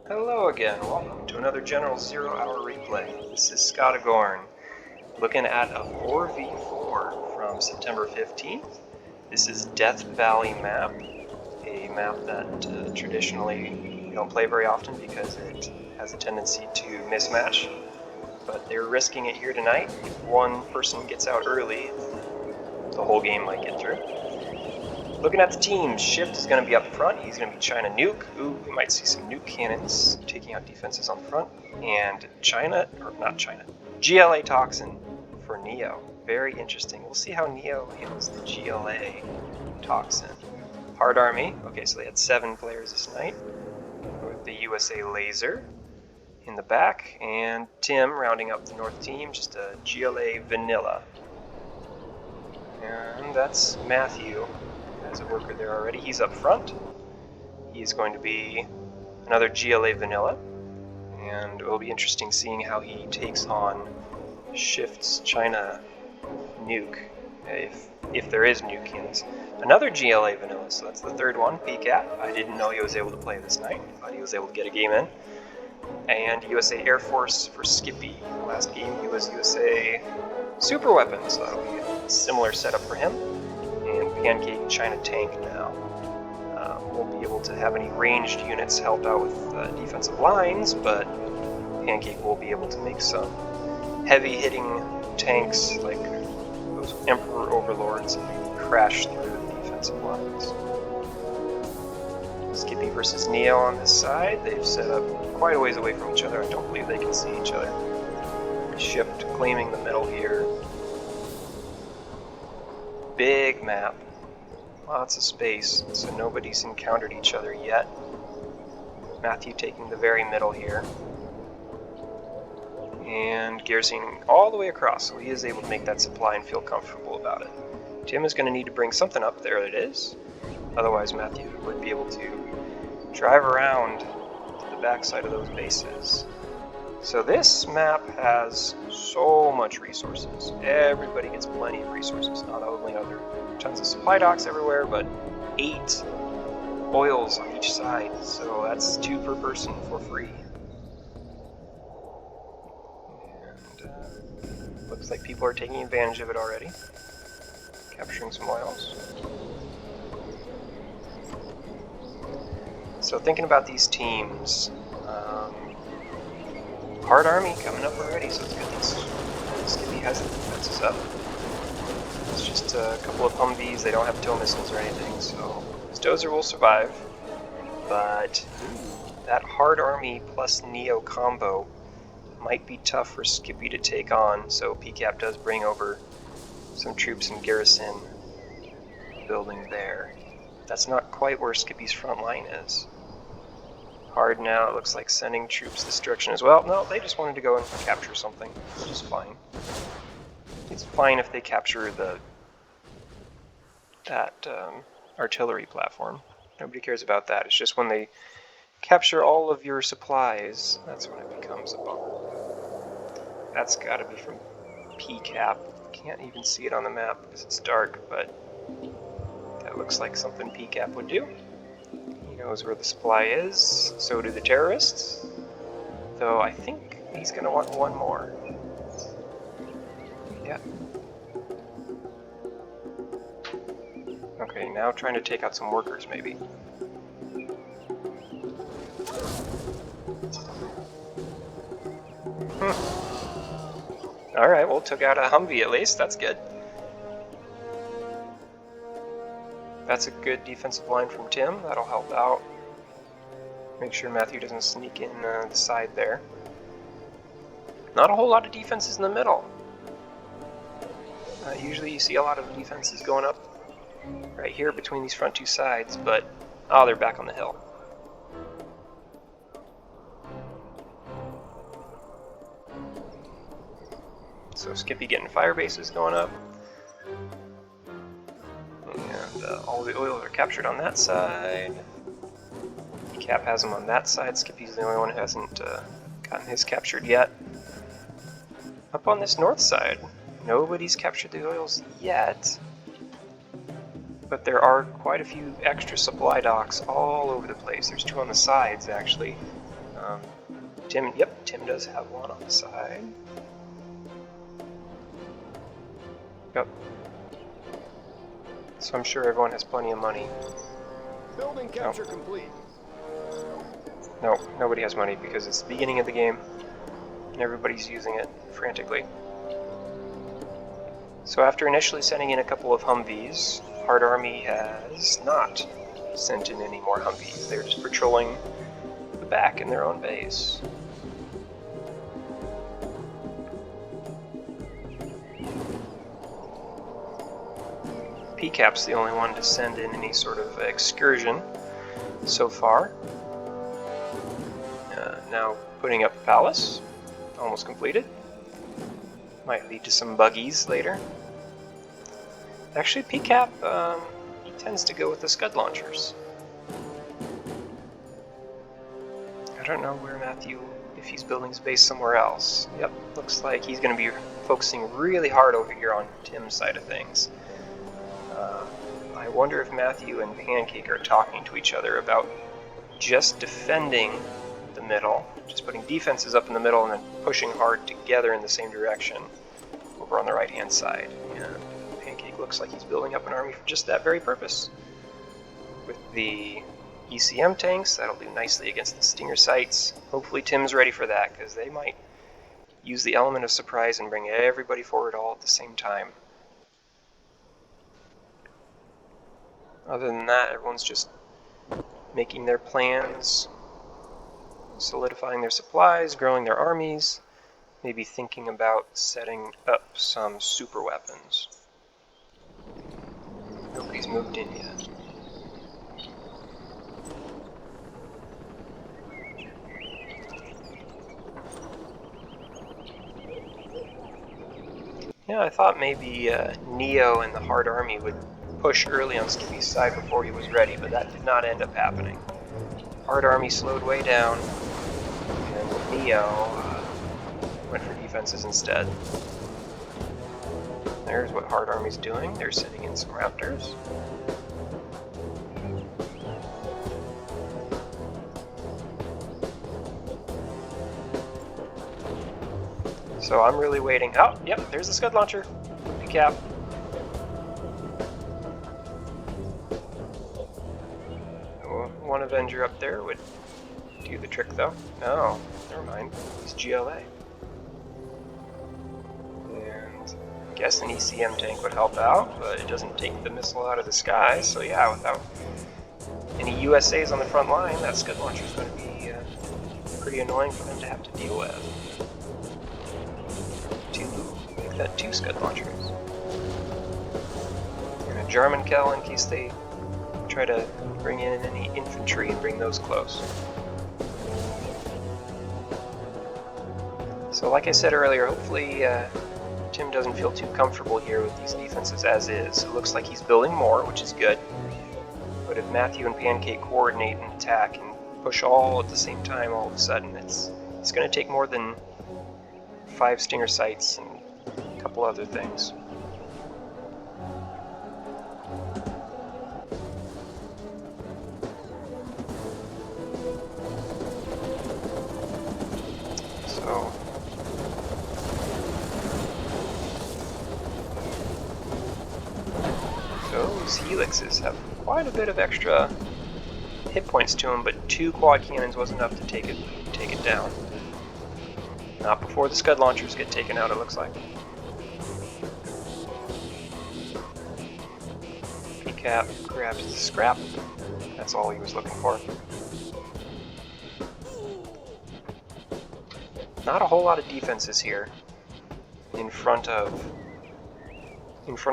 Hello again, welcome to another General Zero Hour replay. This is Scottagorn, looking at a 4v4 from September 15th. This is Death Valley map, a map that traditionally we don't play very often because it has a tendency to mismatch. But they're risking it here tonight. If one person gets out early, the whole game might get through. Looking at the teams, Shift is going to be up front. He's going to be China Nuke. Ooh, we might see some nuke cannons taking out defenses on the front. And GLA Toxin for Neo. Very interesting. We'll see how Neo handles the GLA Toxin. Hard Army. Okay, so they had 7 players this night. With the USA Laser in the back. And Tim rounding up the North team. Just a GLA Vanilla. And that's Matthew. As a worker there already. He's up front. He's going to be another GLA Vanilla, and it will be interesting seeing how he takes on Shift's China Nuke, if there is nuke cannons. Another GLA Vanilla, so that's the third one, Pcap. I didn't know he was able to play this night, but he was able to get a game in. And USA Air Force for Skippy. Last game he was USA Super Weapon, so that'll be a similar setup for him. And Pancake China Tank now. Won't be able to have any ranged units help out with defensive lines, but Pancake will be able to make some heavy-hitting tanks like those Emperor Overlords and maybe crash through the defensive lines. Skippy versus Neo on this side. They've set up quite a ways away from each other. I don't believe they can see each other. Shift claiming the middle here. Big map, lots of space, so nobody's encountered each other yet. Matthew taking the very middle here. And garrisoning all the way across, so he is able to make that supply and feel comfortable about it. Tim is going to need to bring something up. There it is. Otherwise Matthew would be able to drive around to the backside of those bases. So this map has so much resources. Everybody gets plenty of resources. Not only are there tons of supply docks everywhere, but 8 oils on each side. So that's 2 per person for free. And looks like people are taking advantage of it already. Capturing some oils. So thinking about these teams, Hard Army coming up already, so it's good that Skippy has the defenses up. It's just a couple of Humvees, they don't have tow missiles or anything, so his Dozer will survive. But that Hard Army plus Neo combo might be tough for Skippy to take on, so Pcap does bring over some troops and garrison building there. That's not quite where Skippy's front line is. Hard now, it looks like sending troops this direction as well. No, they just wanted to go and capture something, which is fine. It's fine if they capture that artillery platform. Nobody cares about that. It's just when they capture all of your supplies, that's when it becomes a bummer. That's got to be from Pcap. Can't even see it on the map because it's dark, but that looks like something Pcap would do. Knows where the supply is, so do the terrorists. Though I think he's going to want one more. Yeah. Okay, now trying to take out some workers, maybe. Alright, well, took out a Humvee at least, that's good. That's a good defensive line from Tim. That'll help out. Make sure Matthew doesn't sneak in the side there. Not a whole lot of defenses in the middle. Usually you see a lot of defenses going up right here between these front 2 sides, but oh, they're back on the hill. So Skippy getting fire bases going up. And all the oils are captured on that side. Cap has them on that side. Skippy's the only one who hasn't gotten his captured yet. Up on this north side, nobody's captured the oils yet. But there are quite a few extra supply docks all over the place. There's 2 on the sides, actually. Tim does have one on the side. Yep. So I'm sure everyone has plenty of money. Building capture complete. No, nobody has money because it's the beginning of the game and everybody's using it frantically. So after initially sending in a couple of Humvees, Hard Army has not sent in any more Humvees. They're just patrolling the back in their own base. Pcap's the only one to send in any sort of excursion so far. Now putting up a palace, almost completed. Might lead to some buggies later. Actually, Pcap, he tends to go with the Scud launchers. I don't know where Matthew, if he's building his base somewhere else. Yep, looks like he's going to be focusing really hard over here on Tim's side of things. I wonder if Matthew and Pancake are talking to each other about just defending the middle, just putting defenses up in the middle and then pushing hard together in the same direction over on the right-hand side. And Pancake looks like he's building up an army for just that very purpose. With the ECM tanks, that'll do nicely against the Stinger sites. Hopefully Tim's ready for that, because they might use the element of surprise and bring everybody forward all at the same time. Other than that, everyone's just making their plans, solidifying their supplies, growing their armies, maybe thinking about setting up some super weapons. Nobody's moved in yet. Yeah, I thought maybe Neo and the Hard Army would push early on Skippy's side before he was ready, but that did not end up happening. Hard Army slowed way down, and Neo went for defenses instead. There's what Hard Army's doing. They're sending in some Raptors. So I'm really waiting. Oh, yep, there's the Scud launcher. Pcap. One Avenger up there would do the trick, though. No, never mind. It's GLA. And I guess an ECM tank would help out, but it doesn't take the missile out of the sky. So yeah, without any USAs on the front line, that Scud launcher is going to be pretty annoying for them to have to deal with. Make that 2 Scud launchers. And a German Kell in case they try to bring in any infantry and bring those close. So like I said earlier, hopefully Tim doesn't feel too comfortable here with these defenses as is. It looks like he's building more, which is good. But if Matthew and Pancake coordinate and attack and push all at the same time all of a sudden, it's going to take more than 5 Stinger sites and a couple other things. So those helixes have quite a bit of extra hit points to them, but 2 quad cannons was enough to take it down. Not before the Scud launchers get taken out, it looks like. Pcap grabs the scrap. That's all he was looking for. Not a whole lot of defenses here in front of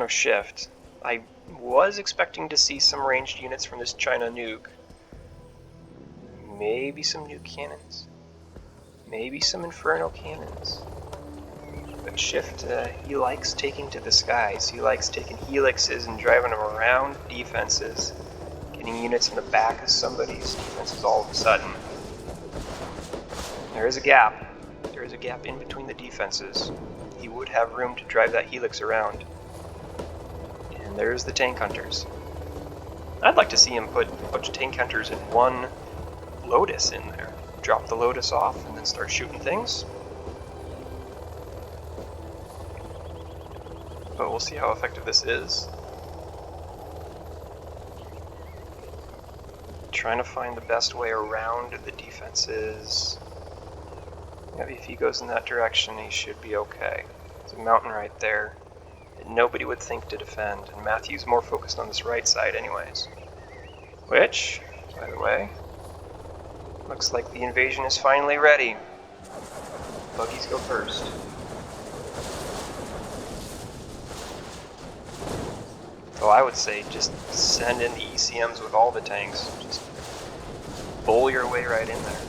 Shift. I was expecting to see some ranged units from this China nuke. Maybe some nuke cannons. Maybe some Inferno cannons. But Shift, he likes taking to the skies. He likes taking helixes and driving them around defenses, getting units in the back of somebody's defenses all of a sudden. There is a gap. There is a gap in between the defenses. He would have room to drive that helix around. And there's the tank hunters. I'd like to see him put a bunch of tank hunters in one Lotus in there. drop the Lotus off and then start shooting things. But we'll see how effective this is. Trying to find the best way around the defenses. Maybe if he goes in that direction, he should be okay. There's a mountain right there that nobody would think to defend, and Matthew's more focused on this right side anyways. Which, by the way, looks like the invasion is finally ready. Buggies go first. So I would say just send in the ECMs with all the tanks. Just bowl your way right in there.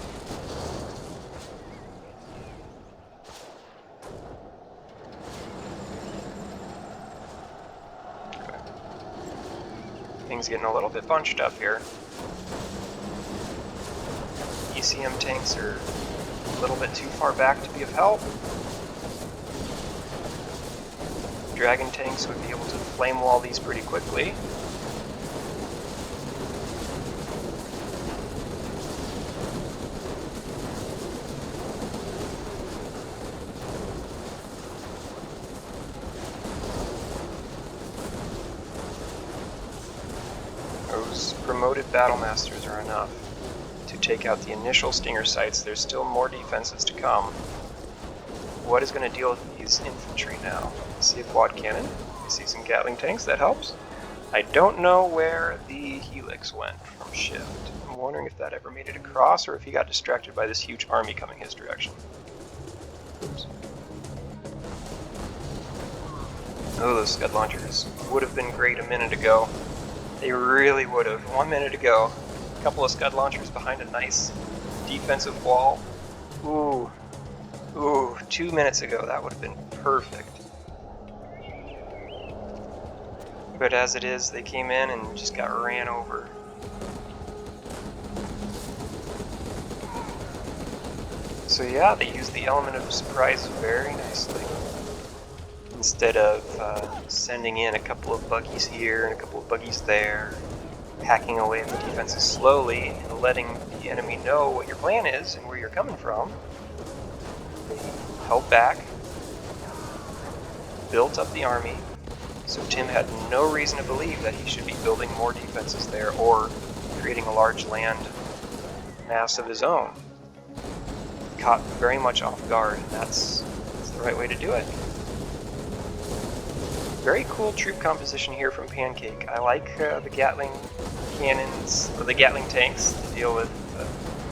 Okay. Things getting a little bit bunched up here. ECM tanks are a little bit too far back to be of help. Dragon tanks would be able to flame wall these pretty quickly. Those promoted battle masters are enough to take out the initial stinger sites. There's still more defenses to come. What is going to deal with these infantry now? See a quad cannon. I see some Gatling tanks. That helps. I don't know where the Helix went from Shift. I'm wondering if that ever made it across or if he got distracted by this huge army coming his direction. Oops. Oh, those Scud launchers would have been great a minute ago. They really would have. 1 minute ago, a couple of Scud launchers behind a nice defensive wall. Ooh. Ooh, 2 minutes ago, that would have been perfect. But as it is, they came in and just got ran over. So yeah, they used the element of surprise very nicely. Instead of sending in a couple of buggies here and a couple of buggies there, hacking away at the defenses slowly and letting the enemy know what your plan is and where you're coming from, they held back, built up the army, so Tim had no reason to believe that he should be building more defenses there or creating a large land mass of his own. Caught very much off guard, and that's the right way to do it. Very cool troop composition here from Pancake. I like the Gatling cannons, or the Gatling tanks to deal with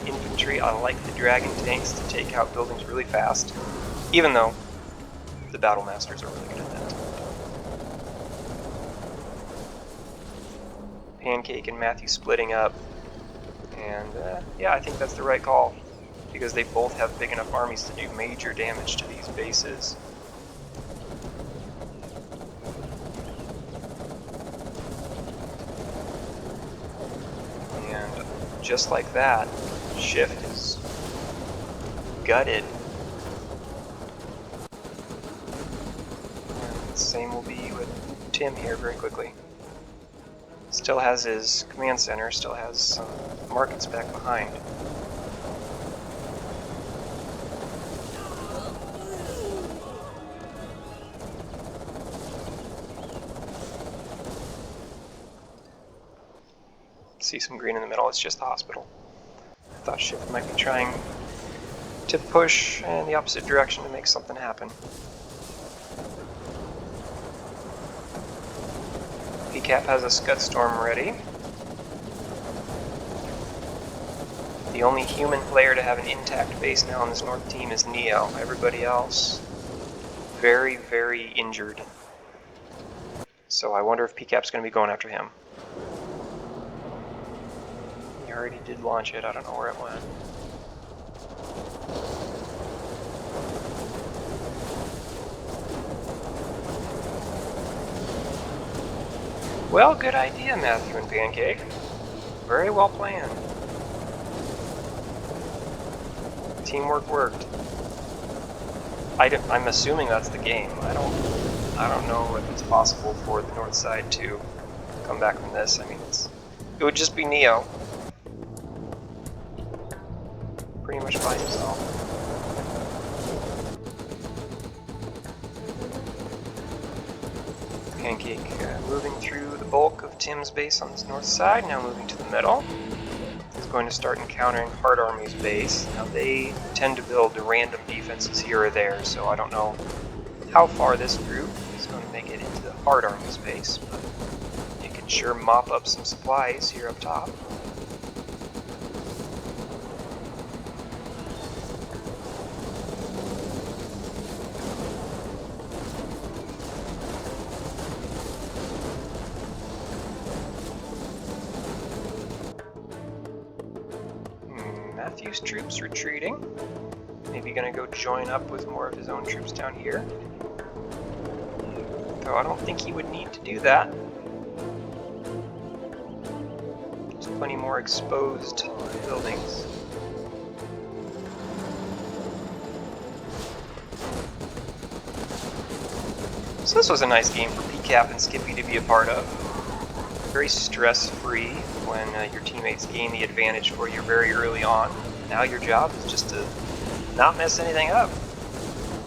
infantry. I like the Dragon tanks to take out buildings really fast, even though the Battle Masters are really good at that. Pancake and Matthew splitting up, and yeah, I think that's the right call, because they both have big enough armies to do major damage to these bases. And just like that, Shift is gutted. And the same will be with Tim here very quickly. Still has his command center, still has some markets back behind. See some green in the middle, it's just the hospital. I thought Shift might be trying to push in the opposite direction to make something happen. Pcap has a Scud Storm ready. The only human player to have an intact base now on this north team is Neo. Everybody else, very, very injured. So I wonder if Pcap's going to be going after him. He already did launch it, I don't know where it went. Well, good idea, Matthew and Pancake. Very well planned. Teamwork worked. I'm assuming that's the game. I don't know if it's possible for the north side to come back from this. I mean, it would just be Neo. Pretty pretty much by himself. Pancake moving through the bulk of Tim's base on this north side, now moving to the middle. He's going to start encountering Hard Army's base. Now they tend to build random defenses here or there, so I don't know how far this group is going to make it into the Hard Army's base, but you can sure mop up some supplies here up top. Matthew's troops retreating. Maybe gonna go join up with more of his own troops down here. Though I don't think he would need to do that. There's plenty more exposed buildings. So this was a nice game for Pcap and Skippy to be a part of. Very stress-free when your teammates gain the advantage for you very early on. Now your job is just to not mess anything up.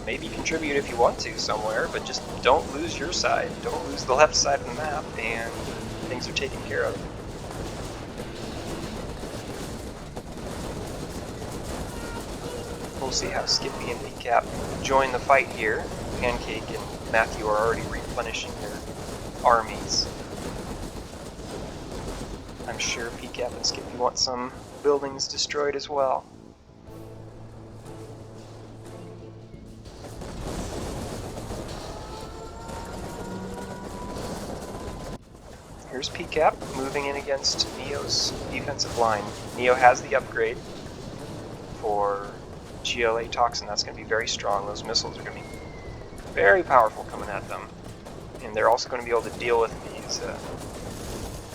Maybe contribute if you want to somewhere, but just don't lose your side. Don't lose the left side of the map, and things are taken care of. We'll see how Skippy and Pcap join the fight here. Pancake and Matthew are already replenishing their armies. I'm sure Pcap and Skippy want some buildings destroyed as well. Here's Pcap moving in against Neo's defensive line. Neo has the upgrade for GLA Toxin. That's going to be very strong. Those missiles are going to be very powerful coming at them. And they're also going to be able to deal with these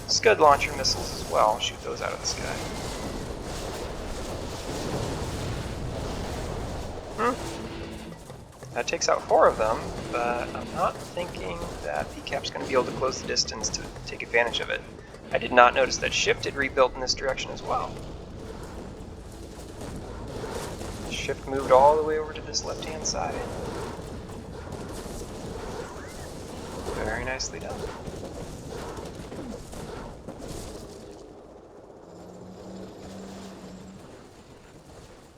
Scud launcher missiles as well. Shoot those out of the sky. That takes out 4 of them, but I'm not thinking that Pcap's going to be able to close the distance to take advantage of it. I did not notice that Shift had rebuilt in this direction as well. Shift moved all the way over to this left-hand side. Very nicely done.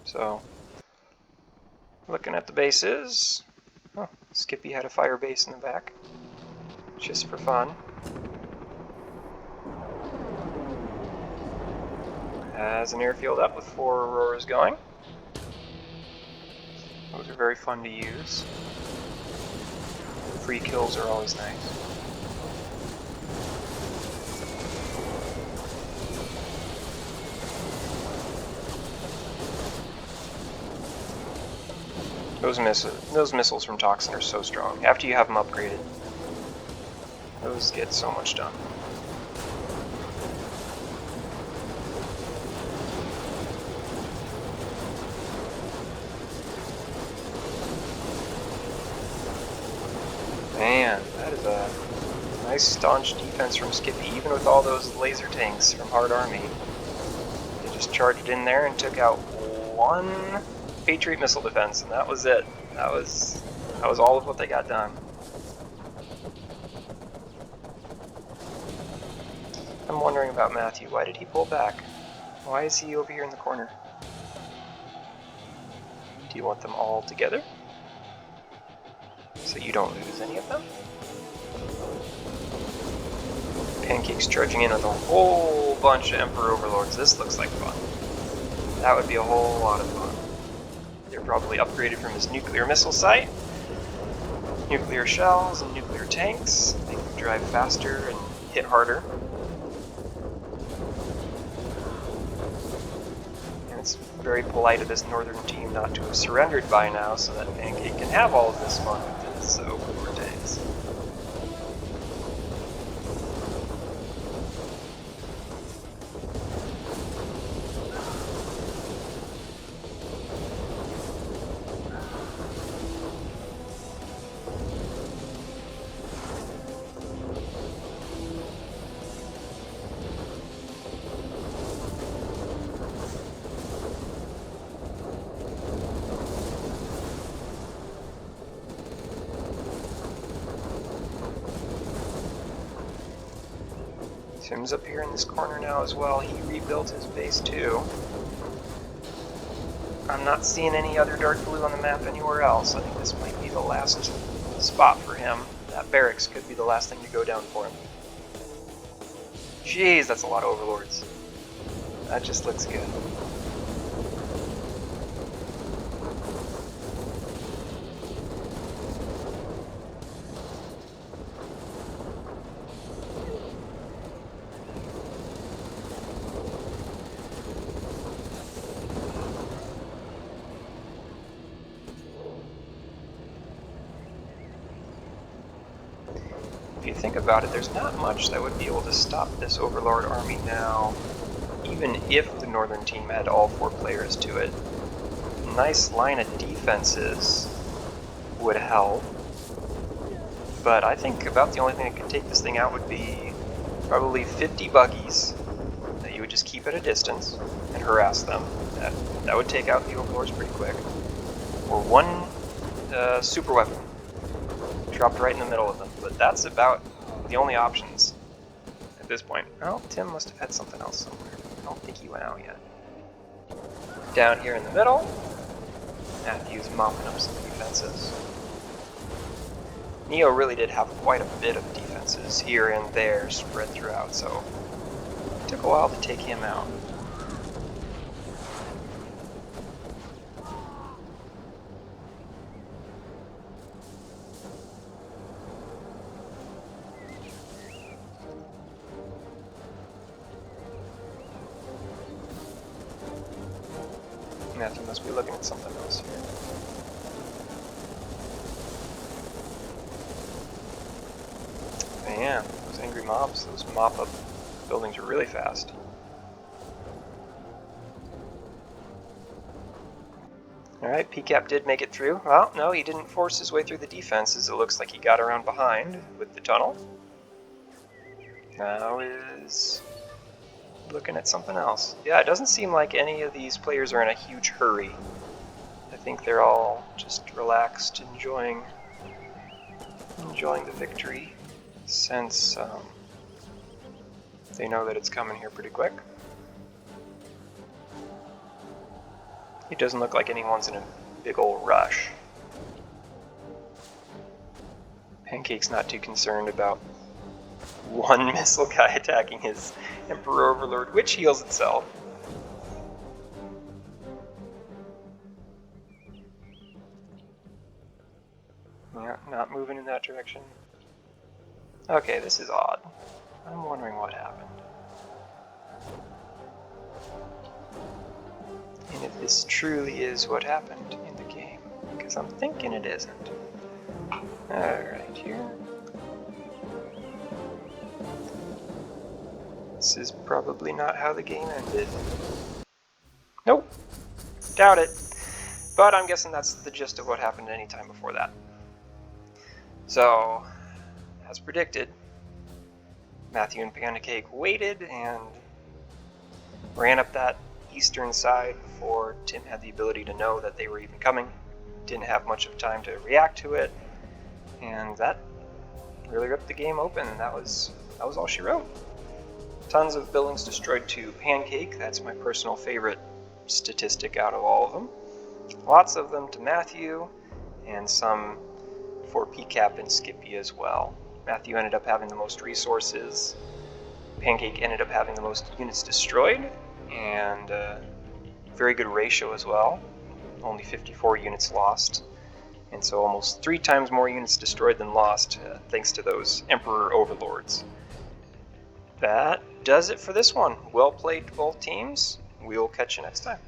So, looking at the bases, oh, Skippy had a fire base in the back, just for fun. Has an airfield up with 4 Auroras going. Those are very fun to use. Free kills are always nice. Those missiles from Toxin are so strong. After you have them upgraded, those get so much done. Man, that is a nice staunch defense from Skippy, even with all those laser tanks from Hard Army. They just charged in there and took out 1 Patriot missile defense, and that was it. That was all of what they got done. I'm wondering about Matthew. Why did he pull back? Why is he over here in the corner? Do you want them all together? So you don't lose any of them? Pancake's charging in with a whole bunch of Emperor Overlords. This looks like fun. That would be a whole lot of fun. They're probably upgraded from his nuclear missile site. Nuclear shells and nuclear tanks. They can drive faster and hit harder. And it's very polite of this northern team not to have surrendered by now so that Pancake can have all of this fun with his Overlords. Tim's up here in this corner now as well. He rebuilt his base too. I'm not seeing any other dark blue on the map anywhere else. I think this might be the last spot for him. That barracks could be the last thing to go down for him. Jeez, that's a lot of overlords. That just looks good. If you think about it, there's not much that would be able to stop this Overlord army now, even if the northern team had all 4 players to it. Nice line of defenses would help, but I think about the only thing that could take this thing out would be probably 50 buggies that you would just keep at a distance and harass them. That would take out the Overlords pretty quick. Or 1 super weapon dropped right in the middle of them, but that's about the only options at this point. Oh, Tim must have had something else somewhere. I don't think he went out yet. Down here in the middle, Matthew's mopping up some defenses. Neo really did have quite a bit of defenses here and there spread throughout, so it took a while to take him out. Matthew must be looking at something else here. Man, those angry mobs, those mop-up buildings are really fast. Alright, Pcap did make it through. Well, no, he didn't force his way through the defenses. It looks like he got around behind with the tunnel. Now is looking at something else. Yeah, it doesn't seem like any of these players are in a huge hurry. I think they're all just relaxed, enjoying the victory, since they know that it's coming here pretty quick. It doesn't look like anyone's in a big old rush. Pancake's not too concerned about 1 missile guy attacking his Emperor Overlord, which heals itself. Yeah, not moving in that direction. Okay, this is odd. I'm wondering what happened. And if this truly is what happened in the game, because I'm thinking it isn't. Alright, here. This is probably not how the game ended. Nope. Doubt it. But I'm guessing that's the gist of what happened any time before that. So, as predicted, Matthew and Pancake waited and ran up that eastern side before Tim had the ability to know that they were even coming. Didn't have much of time to react to it, and that really ripped the game open, and that was all she wrote. Tons of buildings destroyed to Pancake. That's my personal favorite statistic out of all of them. Lots of them to Matthew, and some for Pcap and Skippy as well. Matthew ended up having the most resources. Pancake ended up having the most units destroyed, and very good ratio as well. Only 54 units lost, and so almost 3 times more units destroyed than lost, thanks to those Emperor Overlords. That does it for this one. Well played, both teams. We'll catch you next time.